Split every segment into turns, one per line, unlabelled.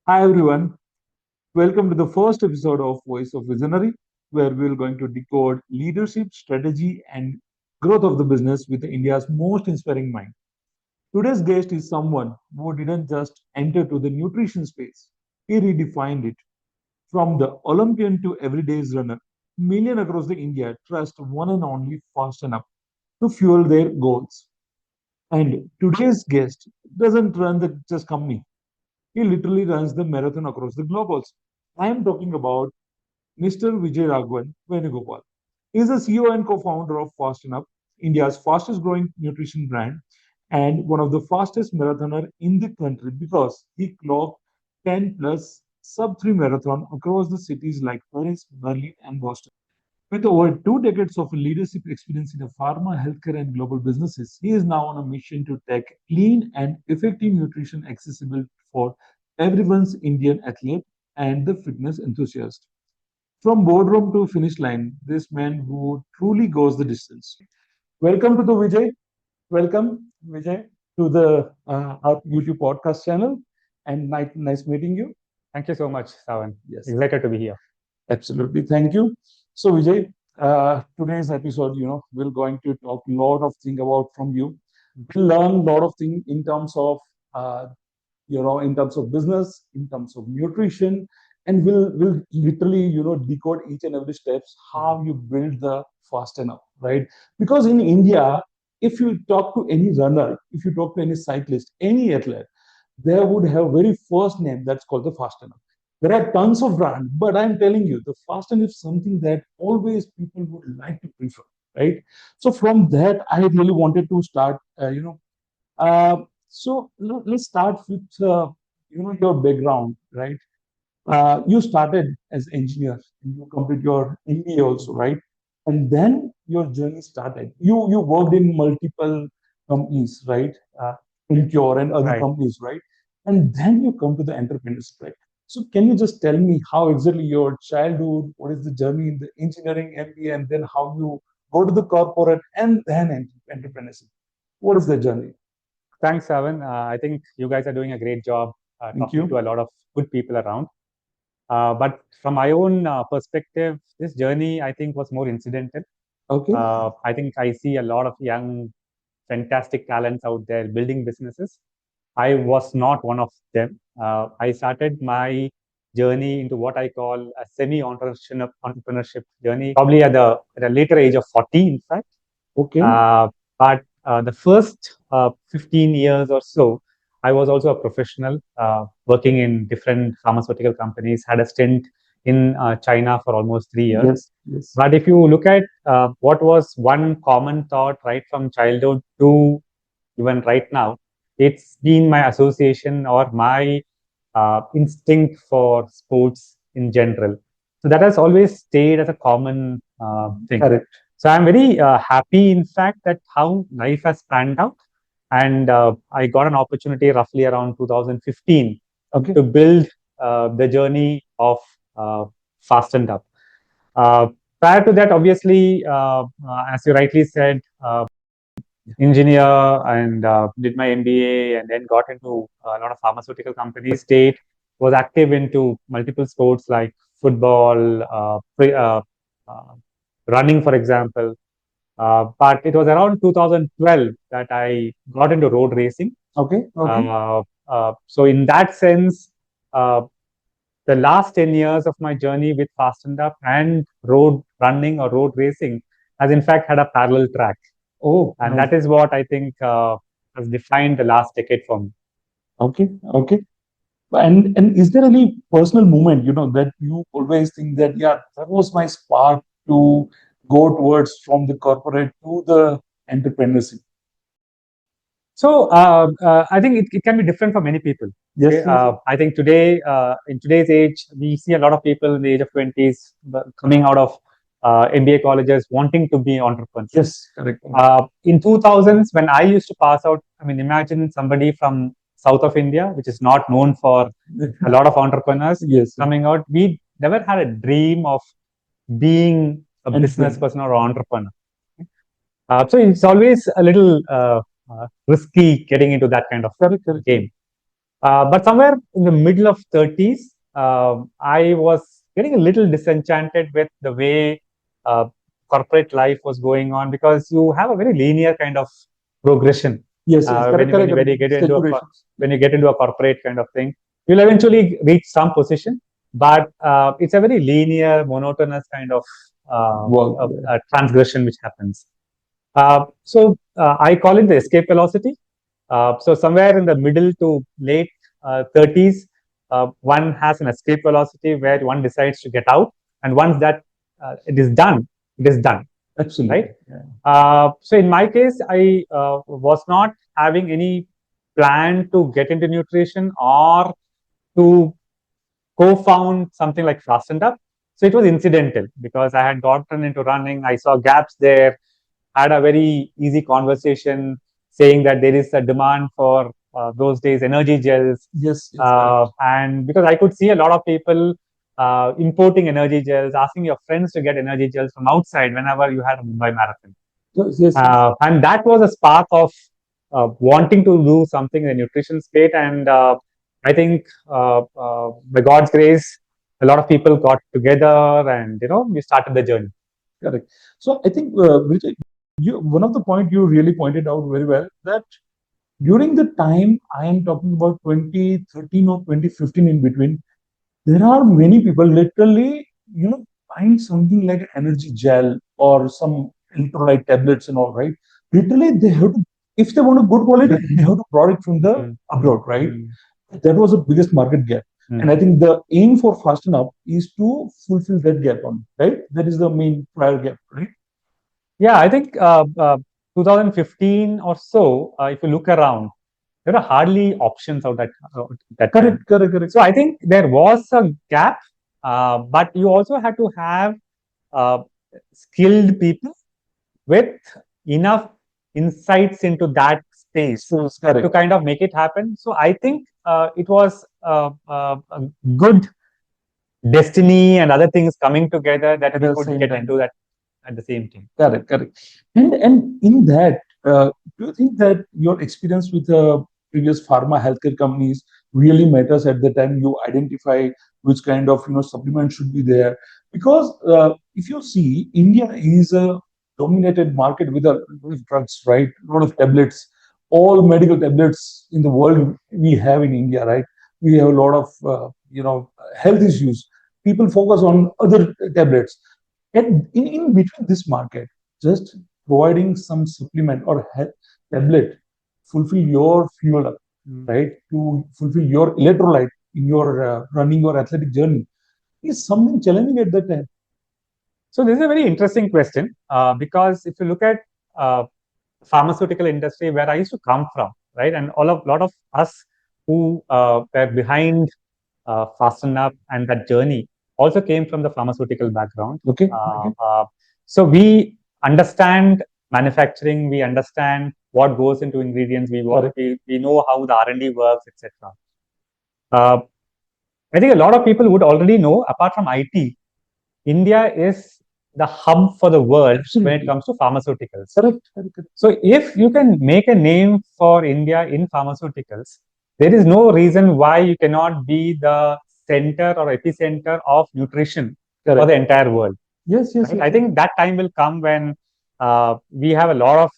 Hi everyone, welcome to the first episode of Voice of Visionary, where we're going to decode leadership, strategy, and growth of the business with India's most inspiring mind. Today's guest is someone who didn't just enter to the nutrition space, he redefined it. From the Olympian to everyday runner, millions across the India trust one and only Fast enough to fuel their goals. And today's guest doesn't run the just company. He literally runs the marathon across the globe also. I am talking about Mr. Vijayaraghavan Venugopal. He is the CEO and co-founder of Fast&Up, India's fastest growing nutrition brand and one of the fastest marathoner in the country because he clocked 10 plus sub 3 marathon across the cities like Paris, Berlin and Boston. With over 2 decades of leadership experience in pharma, healthcare, and global businesses, he is now on a mission to take clean and effective nutrition accessible for everyone's Indian athlete and the fitness enthusiast. From boardroom to finish line, this man who truly goes the distance. Welcome to the Vijay. Welcome, Vijay, to the our YouTube podcast channel. And nice meeting you.
Thank you so much, Savan.
Yes.
Excited to be here.
Absolutely. Thank you. So, Vijay, today's episode, we're going to talk a lot of things about from you. We'll learn a lot of things in terms of, in terms of business, in terms of nutrition, and we'll literally, decode each and every steps how you build the fast enough, right? Because in India, if you talk to any runner, if you talk to any cyclist, any athlete, they would have very first name that's called the fast enough. There are tons of brands, but I'm telling you, the Fasten is something that always people would like to prefer, right? So from that, I really wanted to start, let's start with, your background, right? You started as engineer, and you complete your MBA also, right? And then your journey started. You worked in multiple companies, right? Incure and other
Right.
companies, right? And then you come to the entrepreneurship, right? So can you just tell me how exactly your childhood, what is the journey in the engineering MBA, and then how you go to the corporate and then entrepreneurship? What is the journey?
Thanks, Savan. I think you guys are doing a great job
Thank
talking
you.
to a lot of good people around. But from my own perspective, this journey, I think, was more incidental.
Okay.
I think I see a lot of young, fantastic talents out there building businesses. I was not one of them. I started my journey into what I call a semi-entrepreneurship journey, probably at a later age of 40, in fact.
Okay.
But the first 15 years or so, I was also a professional working in different pharmaceutical companies, had a stint in China for almost 3 years.
Yes. Yes.
But if you look at what was one common thought right from childhood to even right now, it's been my association or my instinct for sports in general. So that has always stayed as a common thing.
Correct.
So I'm very happy, in fact, that how life has panned out. And I got an opportunity roughly around 2015
Okay.
to build the journey of Fast&Up. Prior to that, obviously, as you rightly said, engineer and did my MBA and then got into a lot of pharmaceutical companies. State was active into multiple sports like football, running, for example. But it was around 2012 that I got into road racing.
Okay. Okay.
So in that sense, the last 10 years of my journey with Fast&Up and road running or road racing has in fact had a parallel track.
Oh,
And
nice.
that is what I think has defined the last decade for me.
Okay. Okay. And is there any personal moment, that you always think that, yeah, that was my spark to go towards from the corporate to the entrepreneurship?
So I think it can be different for many people.
Yes.
Okay? I think today, in today's age, we see a lot of people in the age of 20s coming out of MBA colleges wanting to be entrepreneurs.
Yes. Correct.
In 2000s, when I used to pass out, I mean, imagine somebody from south of India, which is not known for a lot of entrepreneurs
Yes.
coming out. We never had a dream of being a business person or entrepreneur. So it's always a little risky getting into that kind of game. But somewhere in the middle of 30s, I was getting a little disenchanted with the way uh, corporate life was going on, because you have a very linear kind of progression.
Yes, yes, correct, correct,
When you
correct.
get into
Saturations.
when you get into a corporate kind of thing, you'll eventually reach some position, but it's a very linear, monotonous kind of
Work. Yeah.
transgression which happens. I call it the escape velocity. So somewhere in the middle to late 30s, one has an escape velocity where one decides to get out, and once that it is done, it is done.
Absolutely.
Right. So in my case, I was not having any plan to get into nutrition or to co-found something like Fast&Up. So it was incidental because I had gotten into running. I saw gaps there, had a very easy conversation saying that there is a demand for those days energy gels.
Yes.
And because I could see a lot of people importing energy gels, asking your friends to get energy gels from outside whenever you had a Mumbai marathon.
Yes.
And that was a spark of wanting to do something in the nutrition space. And I think by God's grace, a lot of people got together and, we started the journey.
Correct. So I think, Vijay, one of the point you really pointed out very well, that during the time I am talking about 2013 or 2015 in between, there are many people literally, find something like energy gel or some electrolyte tablets and all, right? Literally, they have to, if they want a good quality, they have to product from the abroad, right? That was the biggest market gap. And I think the aim for Fasten Up is to fulfill that gap on, right? That is the main prior gap, right?
Yeah, I think 2015 or so, if you look around, there are hardly options out that time.
Correct.
So I think there was a gap, but you also had to have uh, skilled people with enough insights into that space to kind of make it happen. So I think it was a good destiny and other things coming together that we could get into that at the same time.
Correct. And in that, do you think that your experience with previous pharma healthcare companies really matters at the time you identify which kind of supplement should be there? Because if you see, India is a dominated market with a lot of drugs, right? A lot of tablets, all medical tablets in the world we have in India, right? We have a lot of health issues. People focus on other tablets. And in between this market, just providing some supplement or tablet fulfill your fuel up, right? To fulfill your electrolyte in your running or athletic journey is something challenging at that time.
So this is a very interesting question because if you look at pharmaceutical industry where I used to come from, right, and a lot of us who were behind Fasten Up and that journey also came from the pharmaceutical background.
Okay.
So we understand manufacturing, we understand what goes into ingredients, we know how the R&D works, etc. I think a lot of people would already know, apart from IT, India is the hub for the world when it comes to pharmaceuticals.
Correct.
So if you can make a name for India in pharmaceuticals, there is no reason why you cannot be the center or epicenter of nutrition for the entire world.
Yes.
Right? I think that time will come when we have a lot of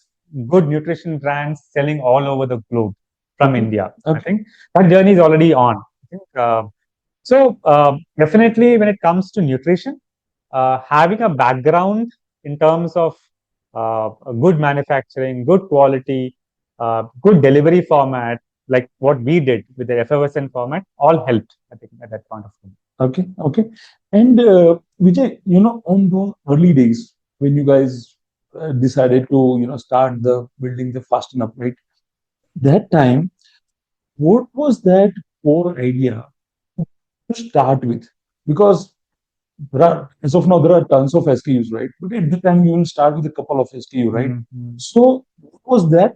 good nutrition brands selling all over the globe from India. I think that journey is already on. Definitely when it comes to nutrition, having a background in terms of good manufacturing, good quality, good delivery format, like what we did with the effervescent format, all helped, I think, at that point of time.
Okay. And Vijay, on those early days when you guys decided to, start the building the Fasten Up, right? That time, what was that core idea to start with? Because as of now, there are tons of SKUs, right? But at the time, you will start with a couple of SKU, right? So, what was that?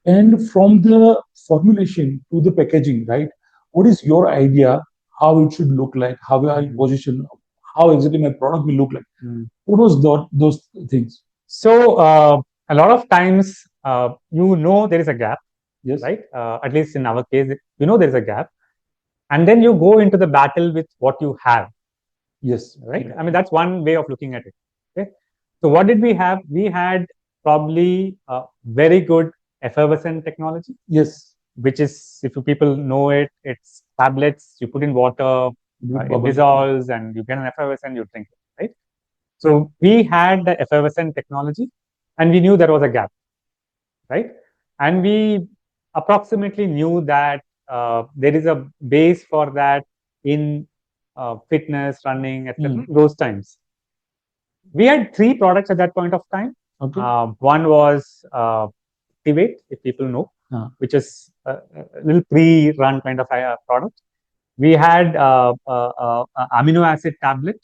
And from the formulation to the packaging, right? What is your idea? How it should look like? How I position? How exactly my product will look like? What was those things?
So, a lot of times, there is a gap.
Yes.
right? At least in our case, there's a gap. And then you go into the battle with what you have.
Yes.
Right. I mean, that's one way of looking at it. Okay. So what did we have? We had probably very good effervescent technology.
Yes.
Which is, if you people know it, it's tablets. You put in water, it dissolves, and you get an effervescent. You drink it, right? So we had the effervescent technology, and we knew there was a gap, right? And we approximately knew that there is a base for that in fitness, running, etc. Those times. We had 3 products at that point of time.
Okay.
One was Activate, if people know, which is a little pre-run kind of a product. We had amino acid tablet,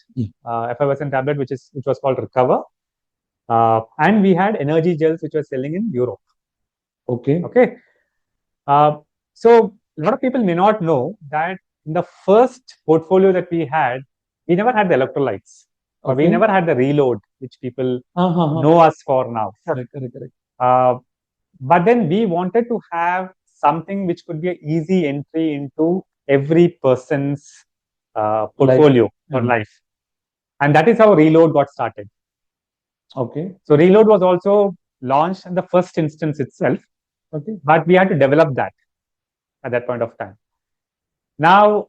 effervescent tablet, which was called Recover, and we had energy gels, which were selling in Europe.
Okay.
Okay. So a lot of people may not know that in the first portfolio that we had, we never had the electrolytes, or we never had the reload, which people know us for now.
Correct.
But then we wanted to have something which could be an easy entry into every person's portfolio or life. And that is how Reload got started.
Okay.
So Reload was also launched in the first instance itself. Okay. But we had to develop that at that point of time. Now,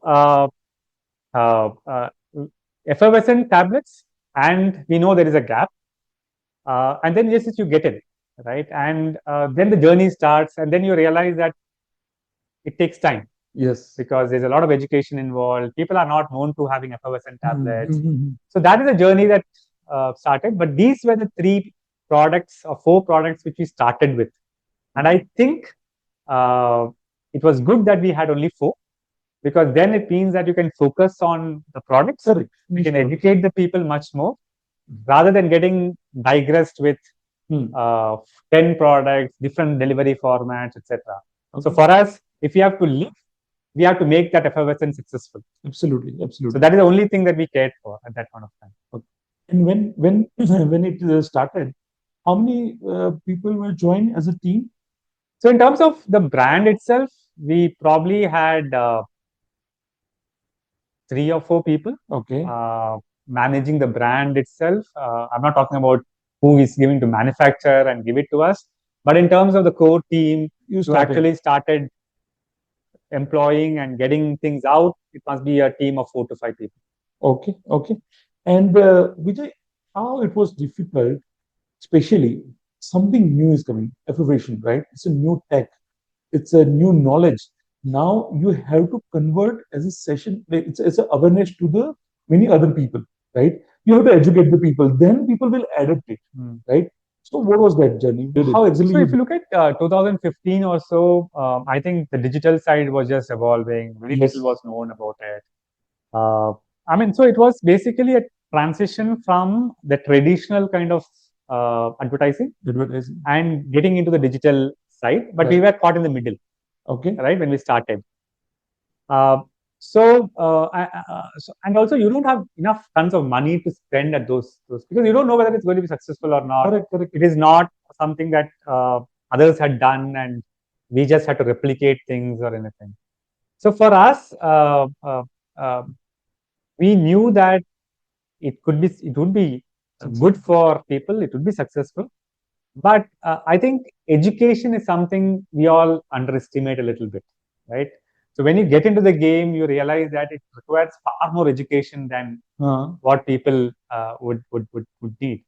effervescent tablets, and we know there is a gap. And then yes, you get it, right? And then the journey starts, and then you realize that it takes time.
Yes.
Because there's a lot of education involved. People are not known to having effervescent tablets. So that is a journey that started. But these were the 3 products or 4 products which we started with. And I think it was good that we had only 4, because then it means that you can focus on the products. Correct. You can educate the people much more, rather than getting digressed with 10 products, different delivery formats, etc. Okay. So for us, if we have to live, we have to make that effervescent successful.
Absolutely.
So that is the only thing that we cared for at that point of time.
Okay. And when it started, how many people were joined as a team?
So in terms of the brand itself, we probably had 3 or 4 people. Okay. Managing the brand itself. I'm not talking about who is giving to manufacture and give it to us, but in terms of the core team, you actually started employing and getting things out, it must be a team of 4 to 5 people.
Okay. And Vijay, how it was difficult, especially something new is coming, effervescent, right? It's a new tech, it's a new knowledge. Now you have to convert as a session, it's an awareness to the many other people, right? You have to educate the people, then people will adapt it, right? So what was that journey? How exactly?
So if you look at 2015 or so, I think the digital side was just evolving. Very little was known about it. I mean, so it was basically a transition from the traditional kind of advertising and getting into the digital side, but we were caught in the middle. Okay. Right, when we started. So and also you don't have enough tons of money to spend at those because you don't know whether it's going to be successful or not. Correct. It is not something that others had done, and we just had to replicate things or anything. So for us, we knew that it would be good for people, it would be successful. But I think education is something we all underestimate a little bit, right? So when you get into the game, you realize that it requires far more education than what people would need.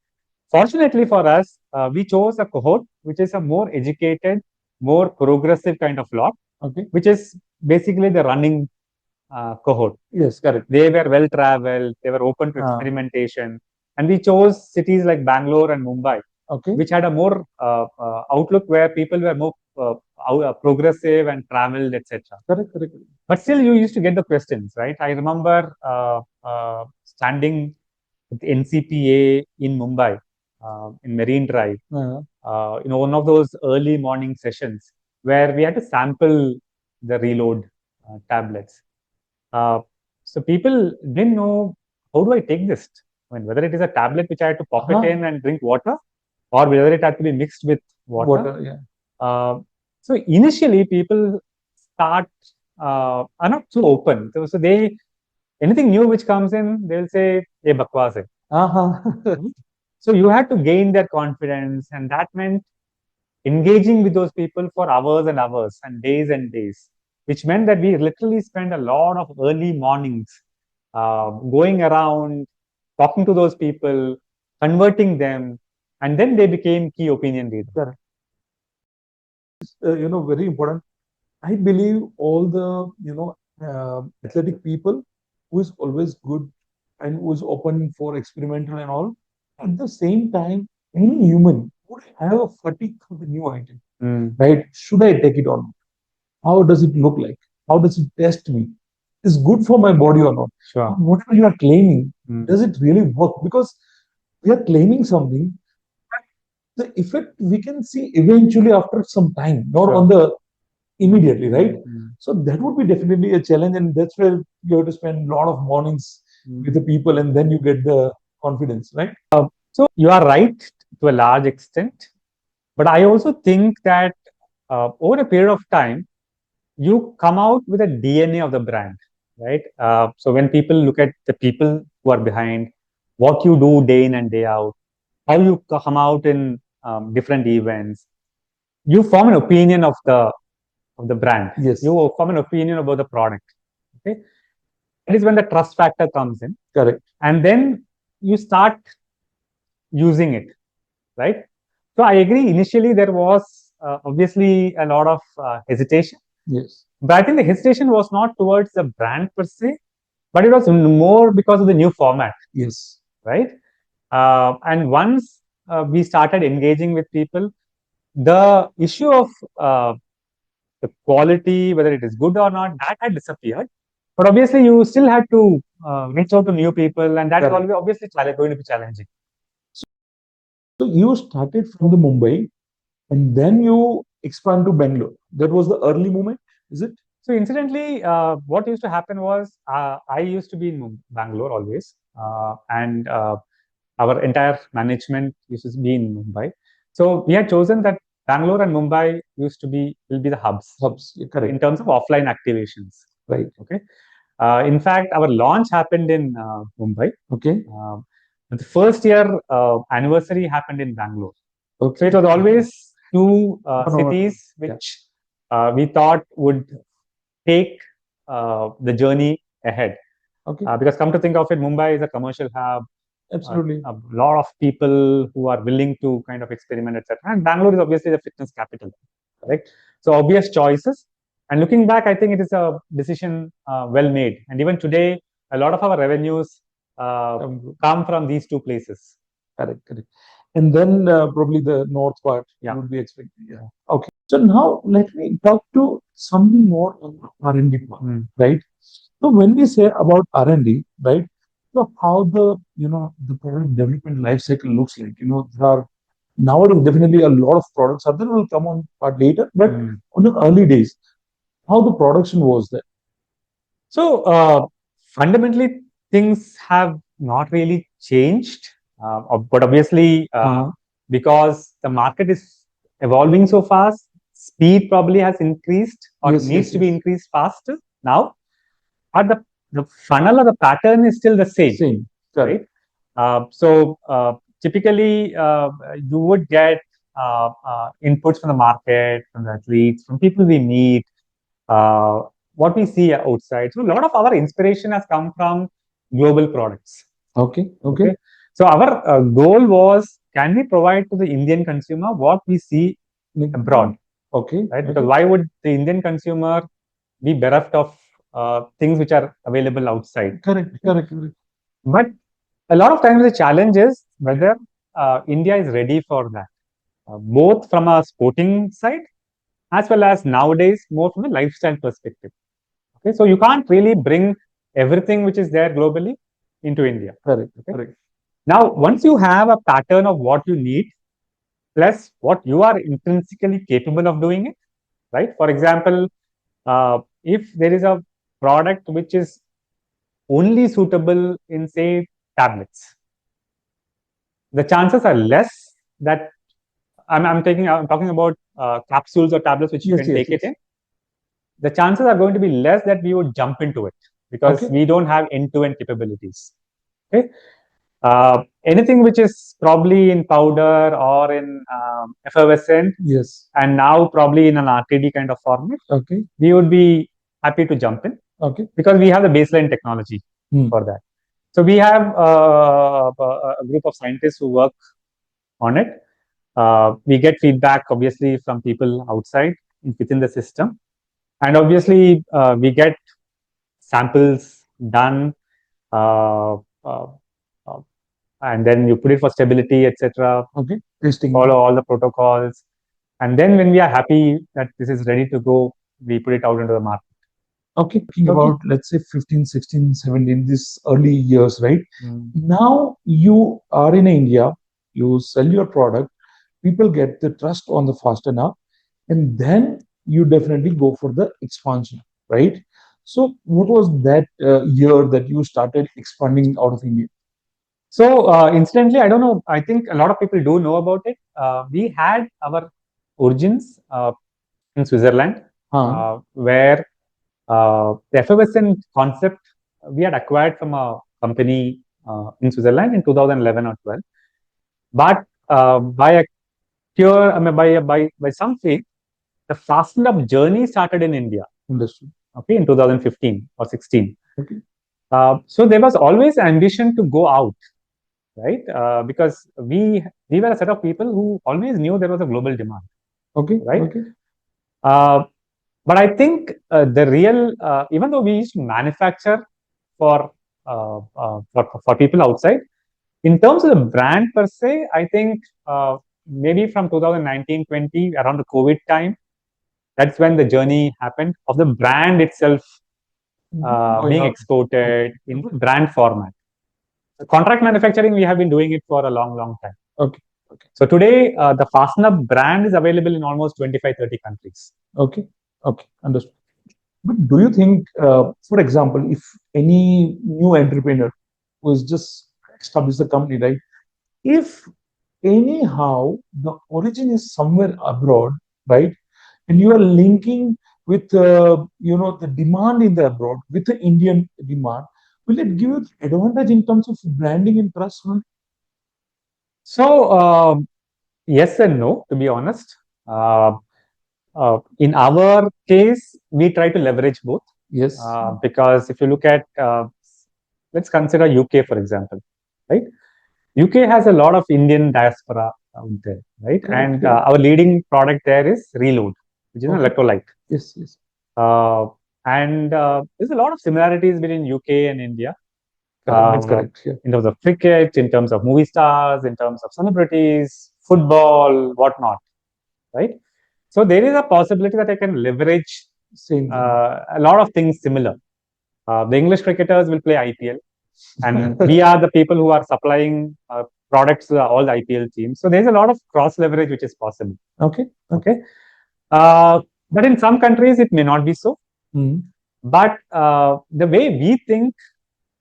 Fortunately for us, we chose a cohort which is a more educated, more progressive kind of lot, which is basically the running cohort.
Yes, correct.
They were well traveled, they were open to experimentation, and we chose cities like Bangalore and Mumbai, which had a more outlook where people were more progressive and traveled, etc.
Correct.
But still, you used to get the questions, right? I remember standing with NCPA in Mumbai, in Marine Drive, one of those early morning sessions where we had to sample the Reload tablets. So people didn't know, how do I take this? I mean, whether it is a tablet which I had to pop it in and drink water, or whether it had to be mixed with water. So initially, people start are not so open. So they anything new which comes in, they'll say, "Ye bakwas hai." So you had to gain their confidence, and that meant engaging with those people for hours and days, which meant that we literally spent a lot of early mornings going around, talking to those people, converting them, and then they became key opinion leaders.
Correct. Very important. I believe all the athletic people who is always good and who is open for experimental and all. At the same time, any human would have a fatigue for the new item, right? Should I take it or not? How does it look like? How does it test me? Is good for my body or not?
Sure.
Whatever you are claiming, does it really work? Because we are claiming something, the effect we can see eventually after some time, not
Sure.
on the immediately, right? So that would be definitely a challenge, and that's where you have to spend a lot of mornings with the people, and then you get the confidence, right?
So you are right to a large extent, but I also think that over a period of time, you come out with a DNA of the brand, right? So when people look at the people who are behind, what you do day in and day out, how you come out in different events, you form an opinion of the brand.
Yes.
You form an opinion about the product. Okay, that is when the trust factor comes in.
Correct.
And then you start using it, right? So I agree. Initially, there was obviously a lot of hesitation.
Yes.
But I think the hesitation was not towards the brand per se, but it was more because of the new format.
Yes.
Right. And once we started engaging with people, the issue of the quality, whether it is good or not, that had disappeared. But obviously, you still had to reach out to new people, and that is obviously going to be challenging.
So you started from the Mumbai, and then you expand to Bangalore. That was the early moment, is it?
So incidentally, what used to happen was I used to be in Bangalore always, and our entire management used to be in Mumbai. So we had chosen that Bangalore and Mumbai will be the hubs.
Correct.
In terms of offline activations.
Right.
Okay. In fact, our launch happened in Mumbai.
Okay.
The first year anniversary happened in Bangalore.
Okay.
So it was always two cities which we thought would take the journey ahead.
Okay.
Because come to think of it, Mumbai is a commercial hub.
Absolutely.
A lot of people who are willing to kind of experiment, etc. And Bangalore is obviously the fitness capital, correct? So obvious choices. And looking back, I think it is a decision well made. And even today, a lot of our revenues come from these two places.
Correct. And then probably the north part would be expected. Yeah. Okay. So now let me talk to something more on R&D part, right? So when we say about R&D, right? So how the product development life cycle looks like. There are nowadays definitely a lot of products are there. Will come on part later, but on the early days, how the production was there.
So fundamentally, things have not really changed, but obviously, because the market is evolving so fast, speed probably has increased or needs to be increased faster now. But the funnel or the pattern is still the same. Right? So typically, you would get inputs from the market, from the athletes, from people we meet, what we see outside. So a lot of our inspiration has come from global products.
Okay.
So our goal was, can we provide to the Indian consumer what we see abroad?
Okay.
Right? Because why would the Indian consumer be bereft of things which are available outside?
Correct.
But a lot of times the challenge is whether India is ready for that, both from a sporting side as well as nowadays more from a lifestyle perspective. Okay, so you can't really bring everything which is there globally into India.
Correct.
Now, once you have a pattern of what you need, plus what you are intrinsically capable of doing it, right? For example, if there is a product which is only suitable in, say, tablets, the chances are less that I'm talking about capsules or tablets which you can take it in, the chances are going to be less that we would jump into it because we don't have end-to-end capabilities. Okay. Anything which is probably in powder or in effervescent, and now probably in an RTD kind of format, we would be happy to jump in, because we have the baseline technology for that. So we have a group of scientists who work on it. We get feedback, obviously, from people outside within the system, and obviously we get samples done, and then you put it for stability, etc. Testing, follow all the protocols, and then when we are happy that this is ready to go, we put it out into the market. Thinking about, let's say, 15, 16, 17, this early years, right? Now you are in India, you sell your product, people get the trust on the Fast&Up, and then you definitely go for the expansion, right? So what was that year that you started expanding out of India? So incidentally, I don't know, I think a lot of people do know about it. We had our origins in Switzerland, where the effervescent concept we had acquired from a company in Switzerland in 2011 or 12. But by a pure, I mean, by some fate, the Fast&Up journey started in India. Understood. Okay, in 2015 or 16. Okay. So there was always ambition to go out, right? Because we were a set of people who always knew there was a global demand. Okay. Right. Okay. But I think the real, even though we used to manufacture for people outside, in terms of the brand per se, I think maybe from 2019-20, around the COVID time, that's when the journey happened of the brand itself being exported in brand format. The contract manufacturing, we have been doing it for a long, long time. Okay. Okay. So today, the Fast&Up brand is available in almost 25-30 countries. Okay. Okay. Understood. But do you think, for example, if any new entrepreneur who has just established a company, right? If anyhow the origin is somewhere abroad, right, and you are linking with the demand in the abroad with the Indian demand, will it give you advantage in terms of branding and trust? So yes and no, to be honest. In our case, we try to leverage both. Yes. Because if you look at, let's consider UK, for example, right? UK has a lot of Indian diaspora out there, right? Okay. And our leading product there is Reload, which is an electrolyte. Yes, yes. And there's a lot of similarities between UK and India. That's correct. Yeah. In terms of cricket, in terms of movie stars, in terms of celebrities, football, whatnot, right? So there is a possibility that I can leverage a lot of things similar. The English cricketers will play IPL, and we are the people who are supplying products to all the IPL teams. So there's a lot of cross leverage which is possible. Okay. Okay. But in some countries it may not be so. But the way we think,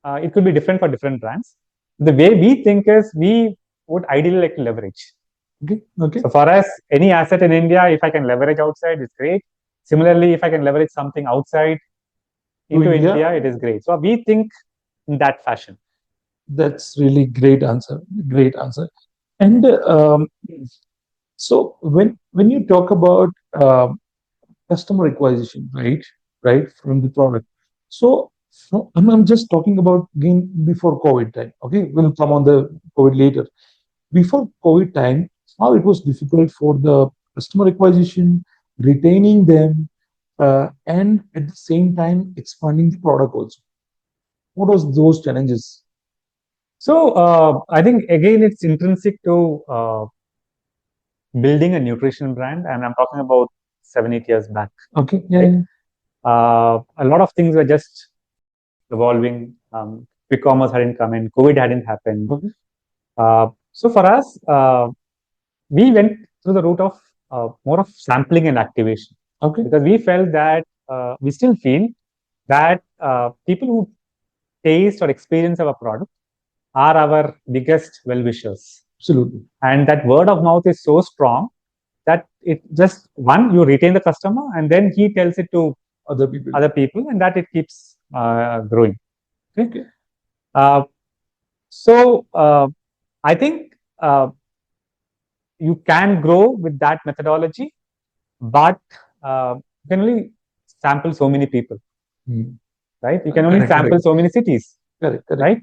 it could be different for different brands. The way we think is we would ideally like to leverage. Okay. Okay. So for us, any asset in India, if I can leverage outside, it's great. Similarly, if I can leverage something outside into India, it is great. So we think in that fashion. That's really great answer. Great answer. And so when you talk about customer acquisition, right, from the product. So I'm just talking about again before COVID time. Okay, we'll come on the COVID later. Before COVID time, how it was difficult for the customer acquisition, retaining them, and at the same time expanding the product also. What was those challenges? So I think again it's intrinsic to building a nutrition brand, and I'm talking about 7-8 years back. Okay, yeah. Right? A lot of things were just evolving. Quick commerce hadn't come in, COVID hadn't happened. Okay. So for us, we went through the route of more of sampling and activation. Okay. Because we felt that we still feel that people who taste or experience our product are our biggest well-wishers. Absolutely. And that word of mouth is so strong that it just one, you retain the customer, and then he tells it to
Other people.
and that it keeps growing.
Okay.
So I think you can grow with that methodology, but you can only sample so many people, right? You can only sample so many cities, right?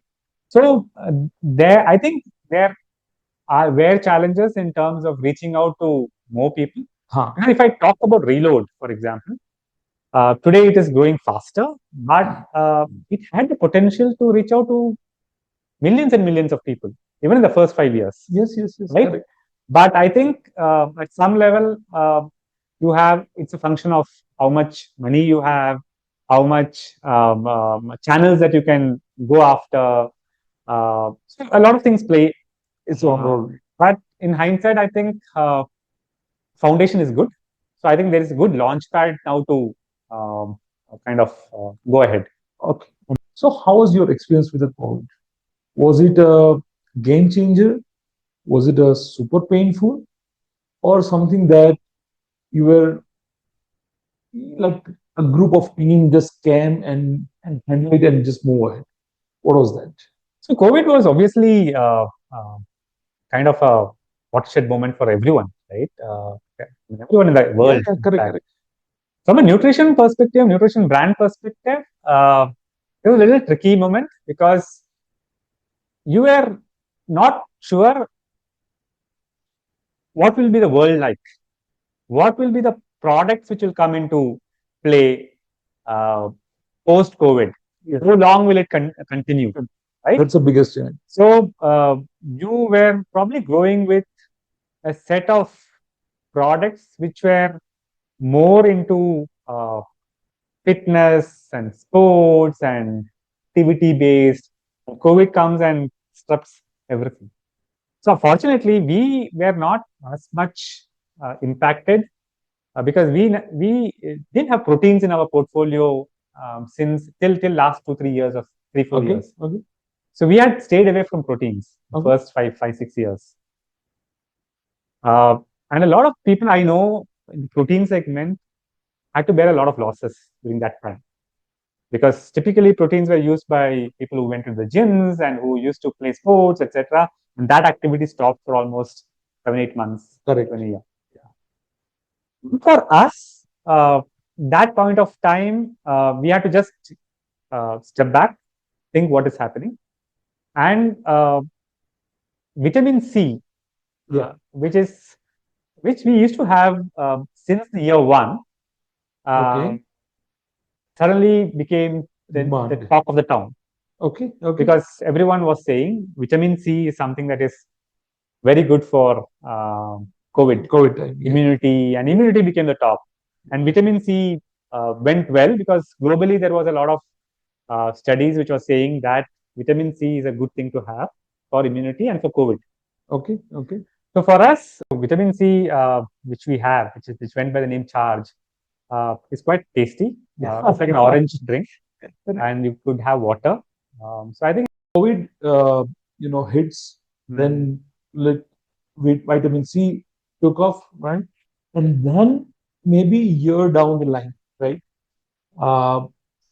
So I think there were challenges in terms of reaching out to more people. And if I talk about Reload, for example, today it is growing faster, but it had the potential to reach out to millions and millions of people, even in the first 5 years.
Yes.
Right? Correct. But I think at some level, it's a function of how much money you have, how much channels that you can go after. So a lot of things play its own role. But in hindsight, I think foundation is good. So I think there is a good launch pad now to kind of go ahead.
Okay. So how was your experience with the COVID? Was it a game changer? Was it a super painful? Or something that you were like a group of team just came and handle it and just move ahead? What was that?
So COVID was obviously kind of a watershed moment for everyone, right? Everyone in the world.
Yeah, correct.
From a nutrition perspective, nutrition brand perspective, it was a little tricky moment because you were not sure what will be the world like, what will be the products which will come into play post COVID. How long will it continue? Right?
That's the biggest challenge.
So you were probably growing with a set of products which were more into fitness and sports and activity based. COVID comes and disrupts everything. So fortunately, we were not as much impacted because we didn't have proteins in our portfolio since till last 2-3 years or 3-4 years.
Okay.
So we had stayed away from proteins the first 5-6 years. And a lot of people I know in the protein segment had to bear a lot of losses during that time. Because typically proteins were used by people who went to the gyms and who used to play sports, etc. And that activity stopped for almost 7-8 months.
Correct.
Yeah. For us, that point of time, we had to just step back, think what is happening. And vitamin C, which we used to have since the year one, suddenly became the talk of the town. Okay. Because everyone was saying vitamin C is something that is very good for COVID time, immunity, and immunity became the top. And vitamin C went well because globally there was a lot of studies which were saying that vitamin C is a good thing to have for immunity and for COVID. Okay. So for us, vitamin C, which we have, which went by the name Charge, is quite tasty. It's like an orange drink, and you could have water. So I think COVID, hits, then with vitamin C took off, right? And then maybe a year down the line, right?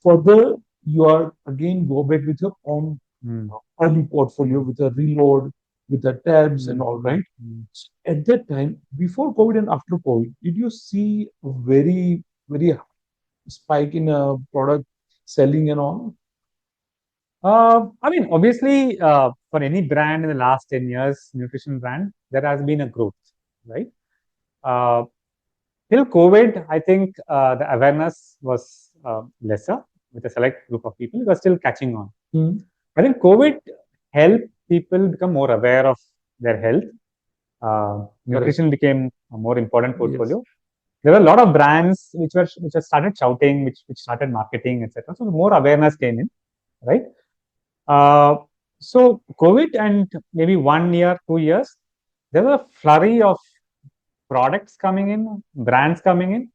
Further, you are again go back with your own early portfolio with a Reload, with the tabs and all, right? So at that time, before COVID and after COVID, did you see a very, very spike in a product selling and all? I mean, obviously, for any brand in the last 10 years, nutrition brand, there has been a growth, right? Till COVID, I think the awareness was lesser with a select group of people. It was still catching on. I think COVID helped people become more aware of their health. Nutrition became a more important portfolio. Yes. There were a lot of brands which started shouting, which started marketing, etc. So more awareness came in, right? So COVID and maybe 1 year, 2 years, there was a flurry of products coming in, brands coming in.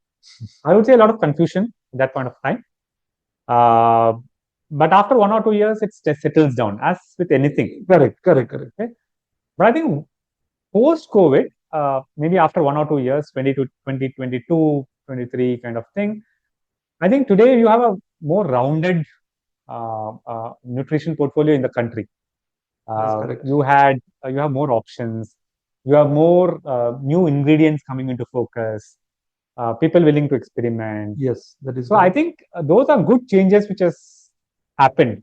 I would say a lot of confusion at that point of time. But after 1 or 2 years, it settles down, as with anything. Correct. Okay? But I think post-COVID, maybe after 1 or 2 years, 2022, 23 kind of thing, I think today you have a more rounded nutrition portfolio in the country. You have more options. You have more new ingredients coming into focus. People willing to experiment.
Yes, that is
so. I think those are good changes which has happened.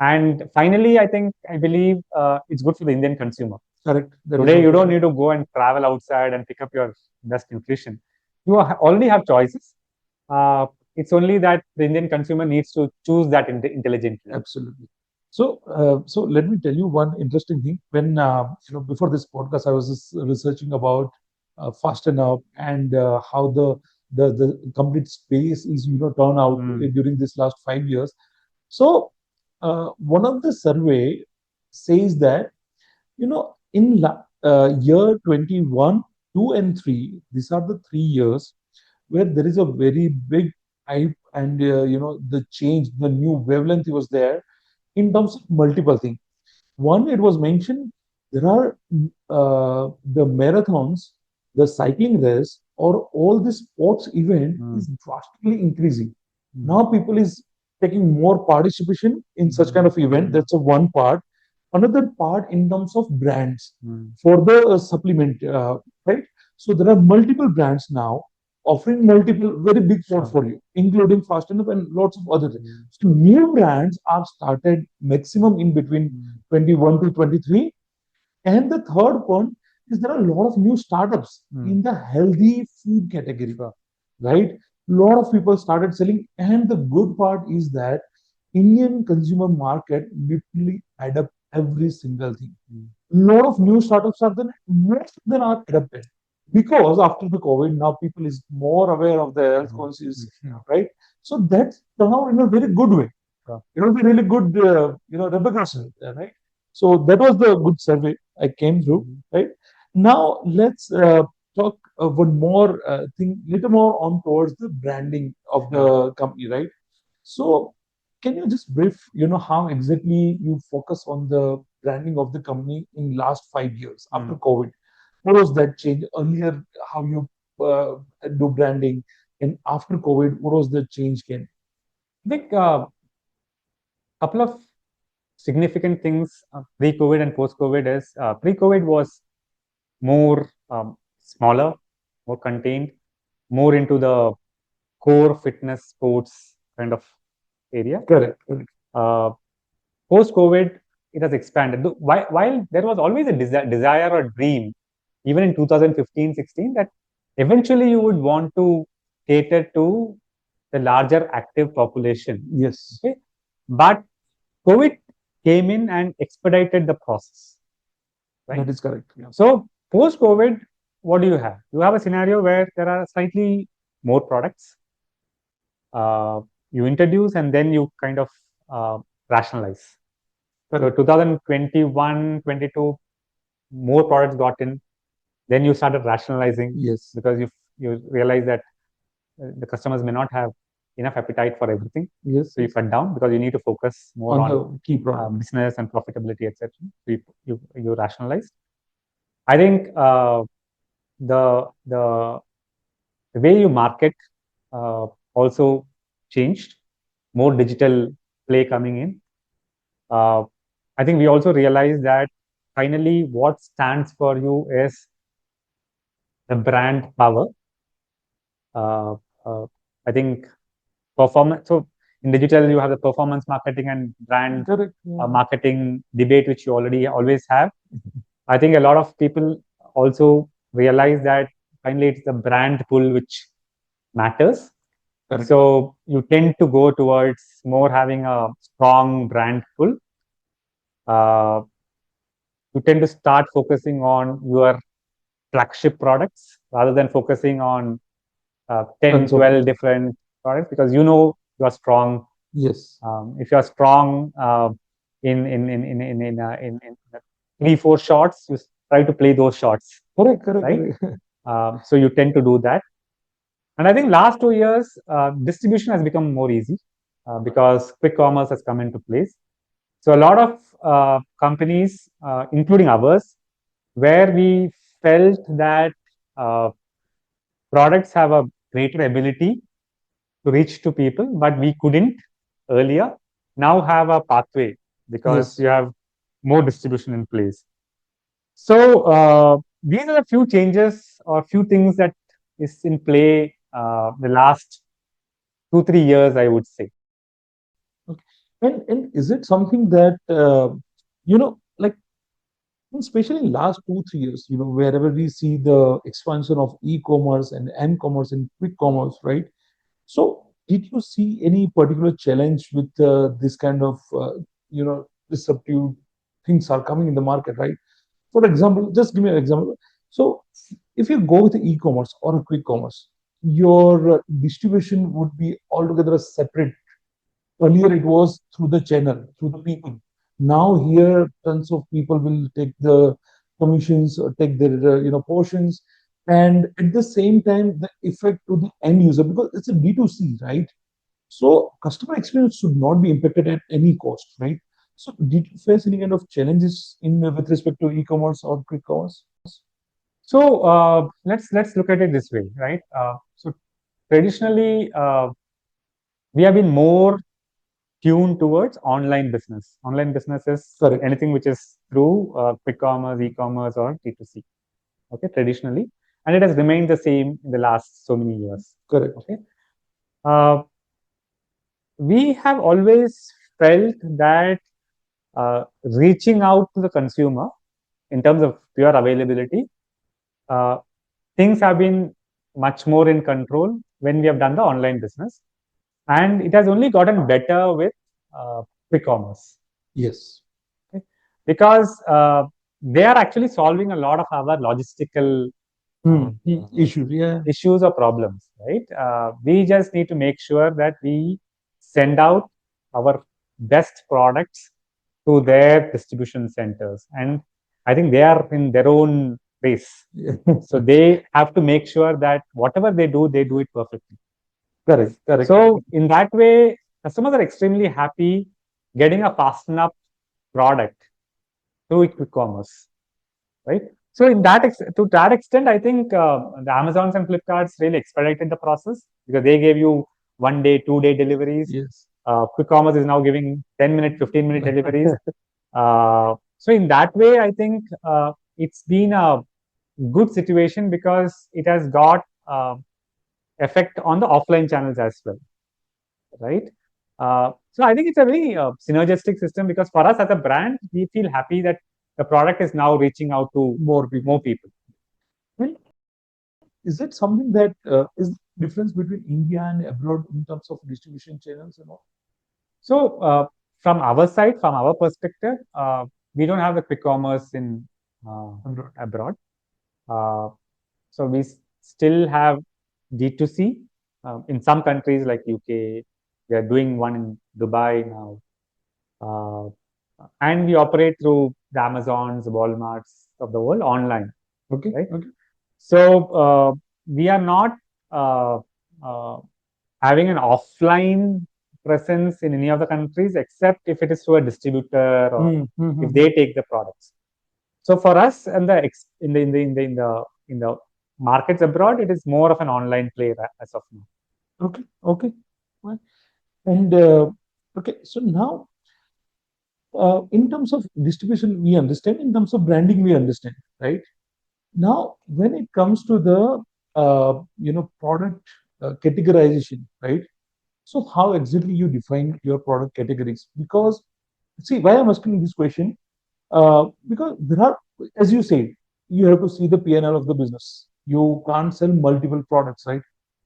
And finally, I believe it's good for the Indian consumer.
correct.
Today, you don't need to go and travel outside and pick up your best nutrition. You already have choices. It's only that the Indian consumer needs to choose that intelligently.
Absolutely. So let me tell you one interesting thing. When before this podcast, I was just researching about Fast&Up and how the complete space is turned out during this last 5 years. So one of the survey says that in year 21, 2, and 3, these are the 3 years where there is a very big hype and the change, the new wavelength was there in terms of multiple things. One, it was mentioned there are the marathons, the cycling race, or all the sports event is drastically increasing. Now people is taking more participation in such kind of event. That's a one part. Another part in terms of brands for the supplement, right? So there are multiple brands now offering multiple very big portfolio, including Fast&Up and lots of other things. So new brands are started maximum in between 21 to 23. And the third point is there are a lot of new startups in the healthy food category, right? A lot of people started selling, and the good part is that Indian consumer market literally adapt every single thing. A lot of new startups are there, most of them are adapted because after the COVID, now people is more aware of the health conscious, right? So that's turned out in a very good way. It was a really good, repercussion, right? So that was the good survey I came through, right? Now let's talk one more thing, little more on towards the branding of the company, right? So can you just brief, how exactly you focus on the branding of the company in last 5 years after COVID? What was that change earlier? How you do branding, and after COVID, what was the change came?
I think couple of significant things pre-COVID and post-COVID is pre-COVID was more smaller, more contained, more into the core fitness sports kind of area.
Correct.
Post-COVID, it has expanded. While there was always a desire or dream, even in 2015-16, that eventually you would want to cater to the larger active population.
Yes.
Okay? But COVID came in and expedited the process. Right?
That is correct. Yeah.
So post-COVID, what do you have? You have a scenario where there are slightly more products. You introduce and then you kind of rationalize. So 2021, 22, more products got in. Then you started rationalizing.
Yes.
Because you realize that the customers may not have enough appetite for everything.
Yes.
So you cut down because you need to focus more on
the key
business and profitability, etc. So you rationalize. I think the way you market also changed. More digital play coming in. I think we also realized that finally what stands for you is the brand power. I think performance. So in digital, you have the performance marketing and brand marketing debate, which you always have. I think a lot of people also realize that finally it's the brand pull which matters. Correct. So you tend to go towards more having a strong brand pull. You tend to start focusing on your flagship products rather than focusing on 10, 12 different products, because you are strong.
Yes.
If you are strong in 3-4 shots, you try to play those shots.
Correct.
Right? So you tend to do that. And I think last 2 years, distribution has become more easy because quick commerce has come into place. So a lot of companies, including ours, where we felt that uh, products have a greater ability to reach to people, but we couldn't earlier. Now have a pathway because you have more distribution in place. So these are the few changes or few things that is in play the last 2-3 years, I would say.
Okay. And is it something that like especially in last 2 3 years, wherever we see the expansion of e-commerce and m-commerce and quick commerce, right? So did you see any particular challenge with this kind of disruptive things are coming in the market, right? For example, just give me an example. So if you go with e-commerce or a quick commerce, your distribution would be altogether separate. Earlier it was through the channel, through the people. Now here tons of people will take the commissions or take their portions, and at the same time the effect to the end user, because it's a B2C, right? So customer experience should not be impacted at any cost, right? So did you face any kind of challenges in with respect to e-commerce or quick commerce?
So let's look at it this way, right? So traditionally, we have been more tuned towards online business. Online business is
Correct.
anything which is through quick commerce, e-commerce, or T2C. Okay, traditionally, and it has remained the same in the last so many years.
Correct.
Okay, we have always felt that reaching out to the consumer in terms of pure availability, things have been much more in control when we have done the online business, and it has only gotten better with quick commerce.
Yes.
Okay? Because they are actually solving a lot of our logistical issues or problems, right? We just need to make sure that we send out our best products to their distribution centers, and I think they are in their own race. So they have to make sure that whatever they do it perfectly.
Correct. Correct.
So in that way, customers are extremely happy getting a fasten-up product through quick commerce, right? So in that to that extent, I think the Amazons and Flipkarts really expedited the process because they gave you 1 day, 2 day deliveries.
Yes.
Quick commerce is now giving 10-minute, 15-minute deliveries. So in that way, I think it's been a good situation because it has got effect on the offline channels as well, right? So I think it's a very synergistic system because for us as a brand, we feel happy that the product is now reaching out to more people.
Well, is it something that is the difference between India and abroad in terms of distribution channels and all?
So from our side, from our perspective, we don't have the quick commerce in abroad. So we still have D2C in some countries like UK. We are doing one in Dubai now, and we operate through the Amazons, Walmarts of the world online.
Okay.
Right?
Okay.
So we are not having an offline presence in any of the countries except if it is through a distributor or if they take the products. So for us, and in the markets abroad, it is more of an online play as of now.
Okay. Okay. Well, and okay. So now, in terms of distribution, we understand. In terms of branding, we understand, right? Now, when it comes to the product categorization, right? So how exactly you define your product categories? Because see, why I'm asking this question, because there are, as you said, you have to see the P&L of the business. You can't sell multiple products, right?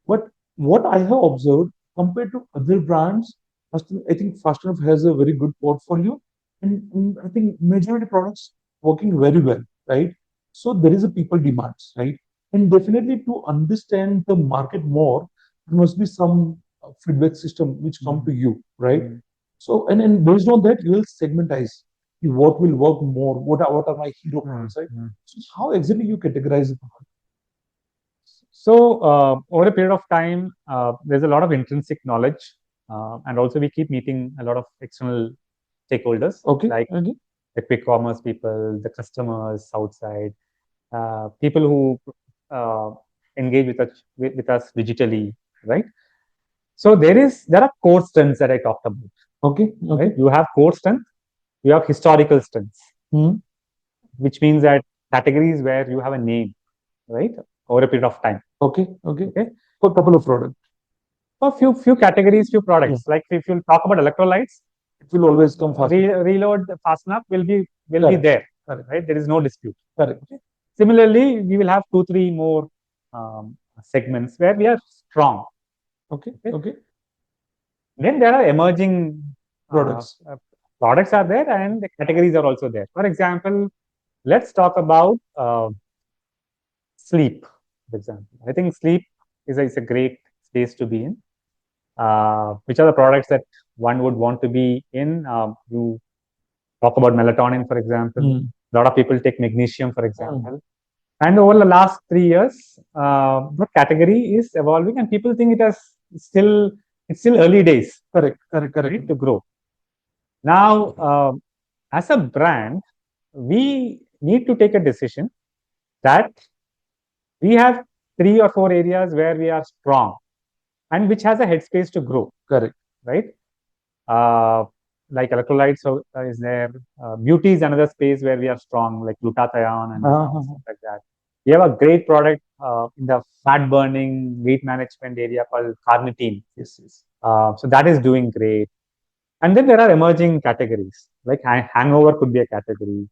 But what I have observed compared to other brands, I think Fast & Up has a very good portfolio, and I think majority products working very well, right? So there is a people demands, right? And definitely to understand the market more, there must be some feedback system which come to you, right? So and based on that, you will segmentize what will work more, what are my hero products, right? So how exactly you categorize it?
So over a period of time, there's a lot of intrinsic knowledge, and also we keep meeting a lot of external stakeholders,
Okay.
like
Okay.
the quick commerce people, the customers outside. people who uh, engage with us digitally, right? So there are core strengths that I talked about.
Okay. Okay.
Right? You have core strength, you have historical strengths, which means that categories where you have a name, right, over a period of time.
Okay. Okay.
Okay.
For a couple of products.
A few categories, few products. Like if you talk about electrolytes,
it will always come fast.
Reload fasten-up will be there.
Correct.
Right? There is no dispute.
Correct.
Okay. Similarly, we will have 2-3 more segments where we are strong.
Okay. Okay.
Then there are emerging
products.
Products are there and the categories are also there. For example, let's talk about sleep. For example, I think sleep is a great space to be in. Which are the products that one would want to be in? You talk about melatonin, for example. A lot of people take magnesium, for example. And over the last 3 years, the category is evolving, and people think it's still early days.
Correct.
To grow. Now, as a brand, we need to take a decision that we have 3 or 4 areas where we are strong and which has a headspace to grow.
Correct.
Right? Like electrolytes is there. Beauty is another space where we are strong, like glutathione and stuff like that. We have a great product in the fat burning, weight management area called carnitine.
Yes.
So that is doing great. And then there are emerging categories, like hangover could be a category.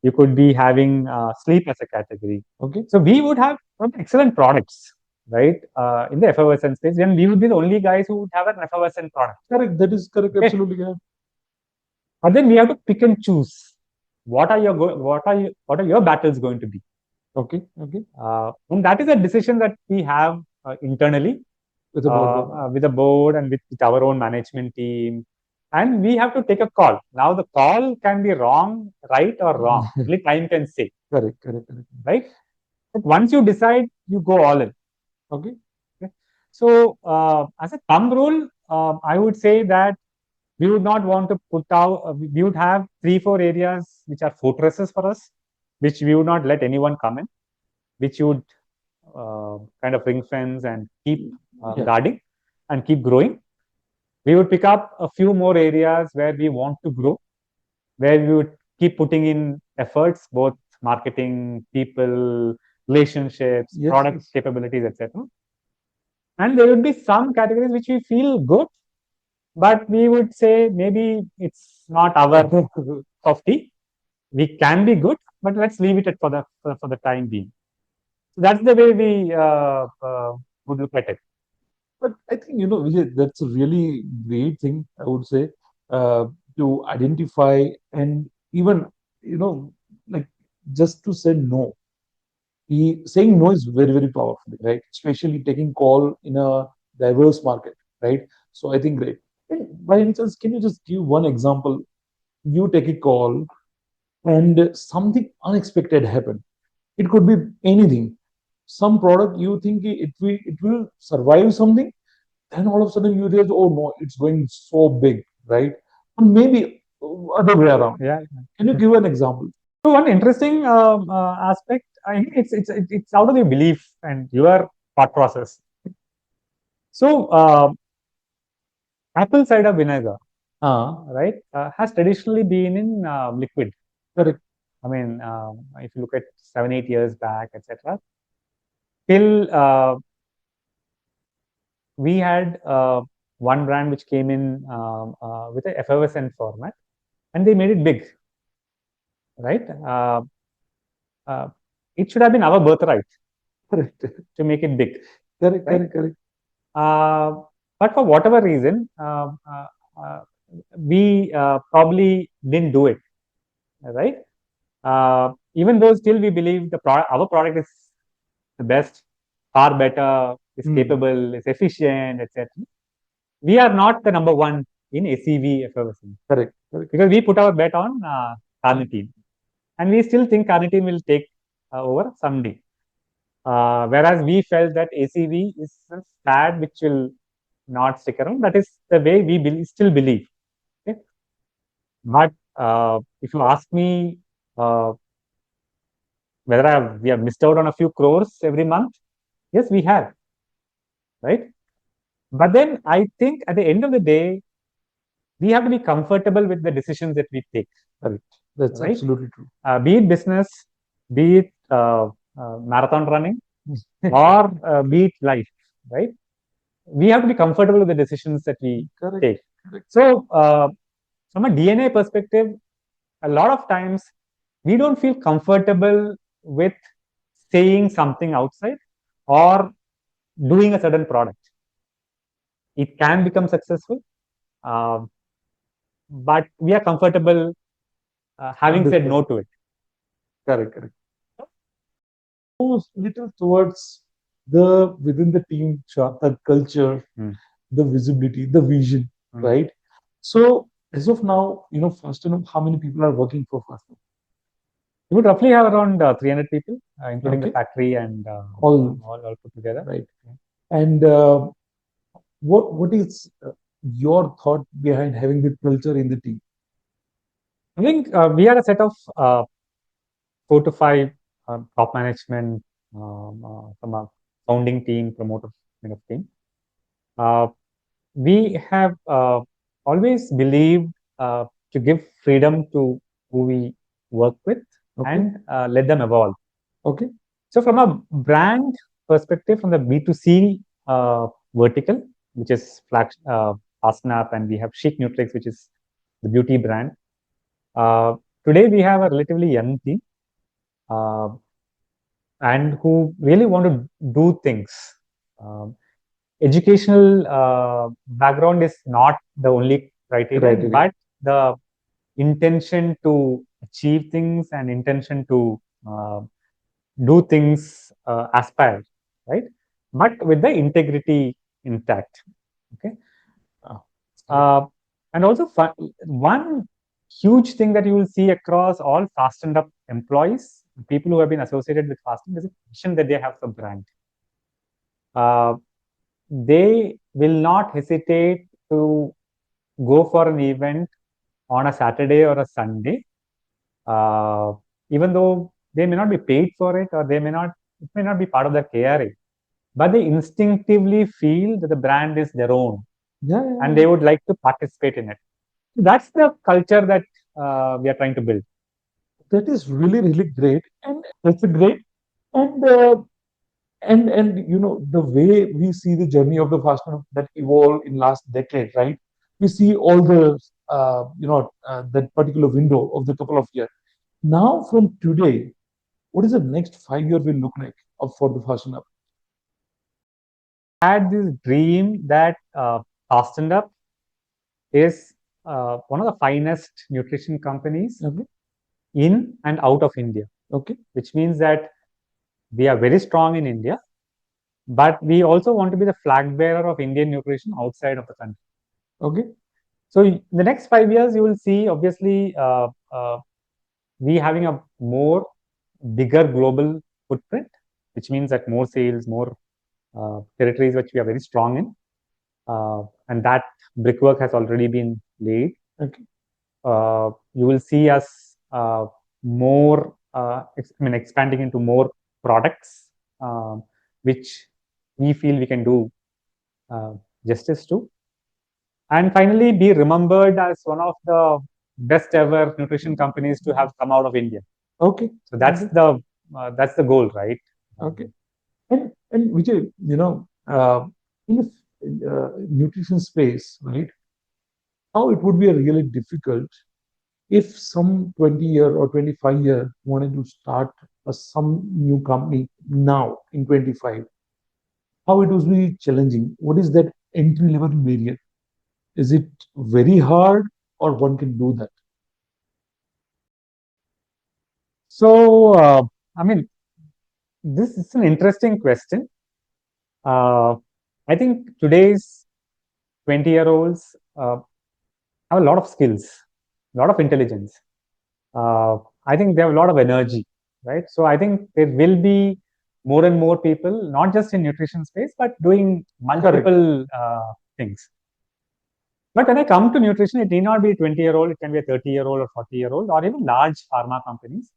You could be having sleep as a category.
Okay.
So we would have excellent products, right, in the effervescent space. Then we would be the only guys who would have an effervescent product.
Correct. That is correct. Okay. Absolutely correct.
And then we have to pick and choose. What are your battles going to be?
Okay. Okay.
And that is a decision that we have internally with the board and with our own management team. And we have to take a call. Now the call can be wrong, right or wrong. Only time can say.
Correct.
Right? But once you decide, you go all in.
Okay.
So as a thumb rule, I would say that we would not want to put out, we would have 3-4 areas which are fortresses for us, which we would not let anyone come in, which you would kind of ring fence and keep guarding and keep growing. We would pick up a few more areas where we want to grow, where we would keep putting in efforts, both marketing, people, relationships, product capabilities, etc. And there would be some categories which we feel good, but we would say maybe it's not our cup of tea. We can be good, but let's leave it for the time being. So that's the way we would look at it.
But I think, Vijay, that's a really great thing, I would say, to identify and even, like just to say no. Saying no is very, very powerful, right? Especially taking call in a diverse market, right? So I think great. And by any chance, can you just give one example? You take a call and something unexpected happened. It could be anything. Some product you think it will survive something, then all of a sudden you realize, oh no, it's going so big, right? And maybe other way around.
Yeah.
Can you give an example?
So one interesting aspect, I think it's out of your belief and your thought process. So apple cider vinegar, right, has traditionally been in liquid.
Correct.
I mean, if you look at 7-8 years back, etc. Till we had one brand which came in with an effervescent format, and they made it big, right? It should have been our birthright to make it big.
Correct.
But for whatever reason, we probably didn't do it, right? Even though still we believe our product is the best, far better, is capable, is efficient, etc. We are not the number one in ACV effervescence.
Correct.
Because we put our bet on carnitine. And we still think carnitine will take over someday. Whereas we felt that ACV is a fad which will not stick around. That is the way we still believe. Okay? But if you ask me, whether we have missed out on a few crores every month. Yes, we have, right? But then I think at the end of the day, we have to be comfortable with the decisions that we take.
Correct. That's
right?
Absolutely true.
Be it business, be it marathon running, or be it life, right? We have to be comfortable with the decisions that we
Correct.
take.
Correct.
So, from a DNA perspective, a lot of times we don't feel comfortable with saying something outside or doing a certain product. It can become successful, uh, but we are comfortable having said no to it.
Correct. Correct. Goes little towards the within the team the culture, the visibility, the vision, right? So as of now, Fast&Up, how many people are working for Fast&Up?
We would roughly have around 300 people, including the
Okay.
factory and
All
put together.
right. And what is your thought behind having the culture in the team?
I think we are a set of 4 to 5 top management from a founding team, promoter kind of team. We have always believed to give freedom to who we work with and let them evolve.
Okay.
So from a brand perspective, from the B2C vertical, which is Fast&Up, and we have Chic Nutrix, which is the beauty brand. Today we have a relatively young team and who really want to do things. Educational background is not the only criteria, but the intention to achieve things and intention to do things aspire, right? But with the integrity intact. Okay. And also one huge thing that you will see across all Fast&Up employees, people who have been associated with Fast&Up, is a passion that they have for brand. They will not hesitate to go for an event on a Saturday or a Sunday, even though they may not be paid for it, or it may not be part of their KRA, but they instinctively feel that the brand is their own, and they would like to participate in it. So that's the culture that we are trying to build.
That is really, really great, and that's a great, and the way we see the journey of the Fast&Up that evolved in last decade, right? We see all the that particular window of the couple of years. Now, from today, what is the next 5 year will look like for the Fast&Up?
I had this dream that Fast&Up is one of the finest nutrition companies in and out of India.
Okay.
Which means that we are very strong in India, but we also want to be the flag bearer of Indian nutrition outside of the country.
Okay.
So in the next 5 years, you will see obviously we having a more bigger global footprint, which means that more sales, more territories which we are very strong in, and that brickwork has already been laid.
Okay.
You will see us more, expanding into more products, which we feel we can do justice to. And finally, be remembered as one of the best ever nutrition companies to have come out of India.
Okay.
So that's the goal, right?
Okay. And Vijay, in the nutrition space, right? How it would be really difficult if some 20-year or 25-year wanted to start some new company now in 25. How it would be challenging? What is that entry level barrier? Is it very hard, or one can do that?
So, this is an interesting question. I think today's 20-year-olds have a lot of skills, a lot of intelligence. I think they have a lot of energy, right? So I think there will be more and more people, not just in nutrition space, but doing multiple things. But when I come to nutrition, it need not be a 20-year-old, it can be a 30-year-old or 40-year-old, or even large pharma companies.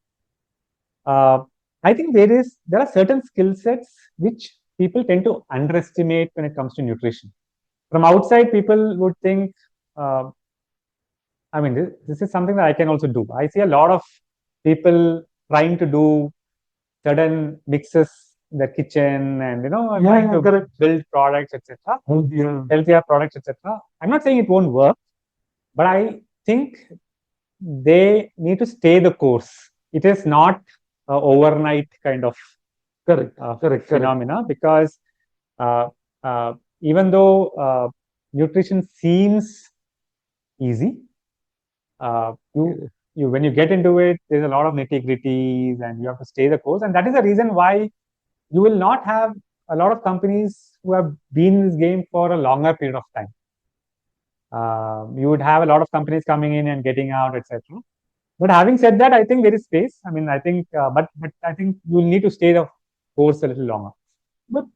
I think there are certain skill sets which people tend to underestimate when it comes to nutrition. From outside, people would think, uh, I mean, this is something that I can also do. I see a lot of people trying to do certain mixes in their kitchen, and trying to
correct.
build products, etc.,
Healthier.
healthier products, etc. I'm not saying it won't work, but I think they need to stay the course. It is not a overnight kind of
Correct, correct.
phenomena, because uh, uh, even though nutrition seems easy, you when you get into it, there's a lot of nitty gritties, and you have to stay the course. And that is the reason why you will not have a lot of companies who have been in this game for a longer period of time. You would have a lot of companies coming in and getting out, etc. But having said that, I think there is space. I mean, I think, but I think you will need to stay the course a little longer.
But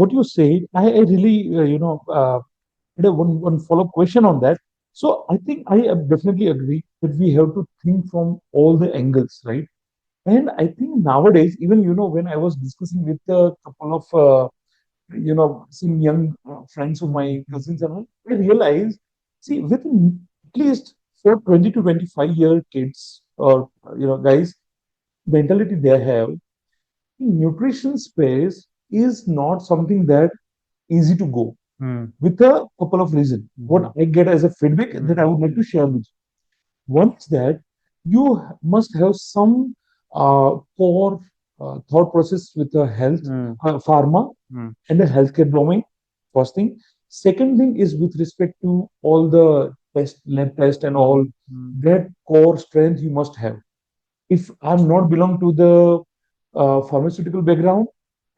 what you said, I really, had one follow-up question on that. So I think I definitely agree that we have to think from all the angles, right? And I think nowadays, even when I was discussing with a couple of some young friends of my cousins and all, I realized, see, with at least for 20 to 25-year kids or guys, mentality they have, nutrition space is not something that easy to go with a couple of reasons. What I get as a feedback that I would like to share with you. One is that you must have some core thought process with the health, pharma, and the healthcare domain. First thing. Second thing is with respect to all the lab test and all that core strength you must have. If I'm not belong to the pharmaceutical background,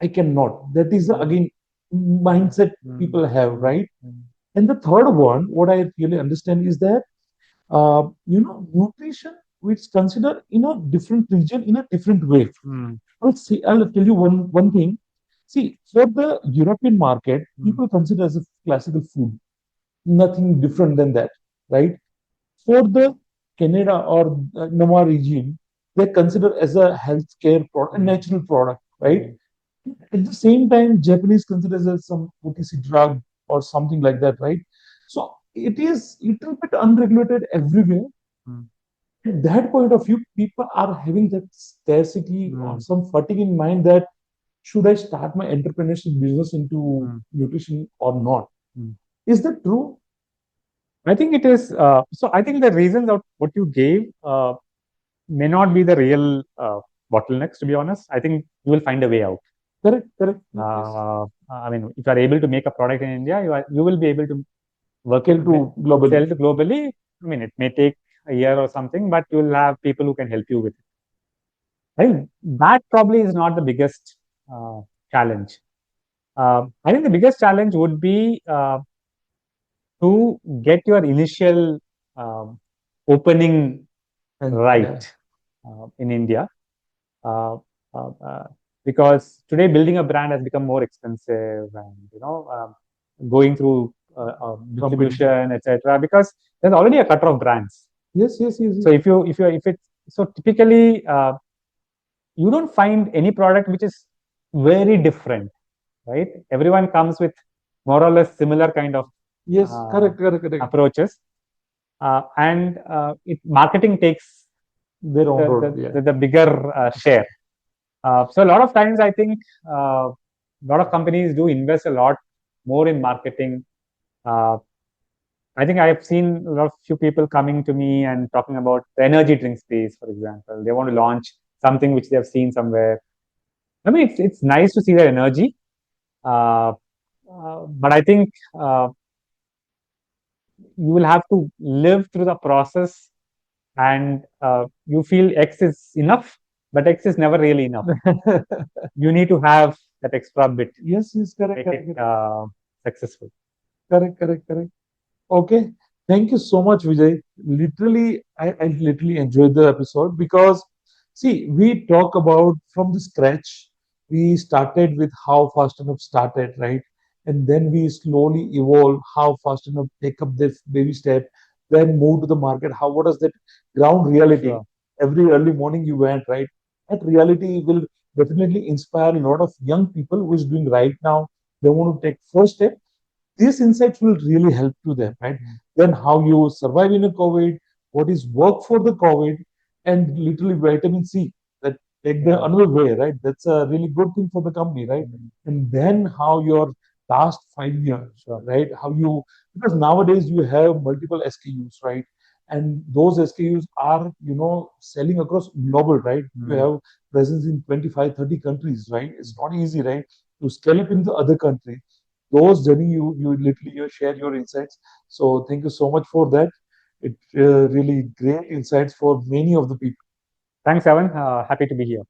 I cannot. That is again mindset people have, right? And the third one, what I really understand is that nutrition which is considered in a different region in a different way. I'll tell you one thing. See, for the European market, people consider as a classical food, nothing different than that, right? For the Canada or Nama region, they're considered as a healthcare product, a natural product, right? At the same time, Japanese consider as some OTC drug or something like that, right? So it is little bit unregulated everywhere. At that point of view, people are having that scarcity or some fatigue in mind that should I start my entrepreneurship business into nutrition or not? Is that true?
I think it is. So I think the reasons of what you gave may not be the real bottlenecks. To be honest, I think you will find a way out.
Correct, correct.
I mean, if you are able to make a product in India, you will be able to
sell to globally.
Sell to globally. I mean, it may take a year or something, but you will have people who can help you with it. I think that probably is not the biggest challenge. I think the biggest challenge would be to get your initial opening right in India. Because today building a brand has become more expensive, and going through distribution, etc. Because there's already a clutter of brands.
Yes.
So if it's so typically you don't find any product which is very different, right? Everyone comes with more or less similar kind of
correct.
approaches, and marketing takes
their own road,
the bigger share. So a lot of times, I think a lot of companies do invest a lot more in marketing. I think I have seen a lot of few people coming to me and talking about the energy drink space, for example. They want to launch something which they have seen somewhere. I mean, it's nice to see their energy, but I think you will have to live through the process, and you feel X is enough, but X is never really enough. You need to have that extra bit.
Yes, correct.
Make it successful.
Correct. Okay. Thank you so much, Vijay. Literally, I literally enjoyed the episode because, see, we talk about from the scratch. We started with how Fast&Up started, right? And then we slowly evolve how Fast&Up take up this baby step, then move to the market. What is that ground reality?
Sure.
Every early morning you went, right? that reality will definitely inspire a lot of young people who is doing right now. They want to take first step. These insights will really help to them, right? Then how you survive in a COVID, what is work for the COVID, and literally vitamin C that take the another way, right? That's a really good thing for the company, right? And then how your last 5 years, right? How you, because nowadays you have multiple SKUs, right? And those SKUs are, selling across global, right? You have presence in 25, 30 countries, right? It's not easy, right? To scale up into other countries. Those journey, you literally you share your insights. So thank you so much for that. It really great insights for many of the people.
Thanks, Evan. Happy to be here.